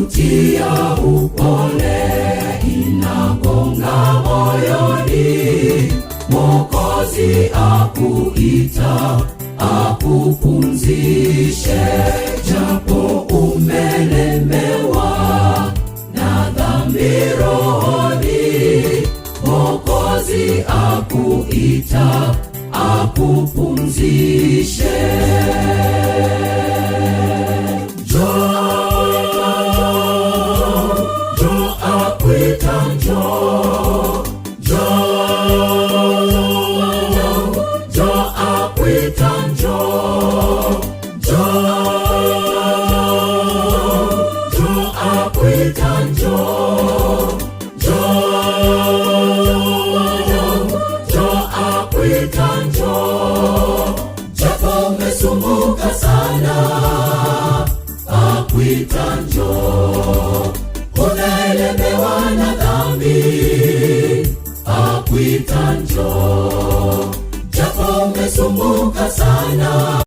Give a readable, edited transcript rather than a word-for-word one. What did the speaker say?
sauti ya upole inagonga moyoni, Mwokozi akuita akupumzishe. Japo umelemewa na dhambi rohoni, Mwokozi akuita akupumzishe. Japo umesumbuka sana, akuita njoo. Unaelemewa na dhambi, akuita njoo. Japo umesumbuka sana.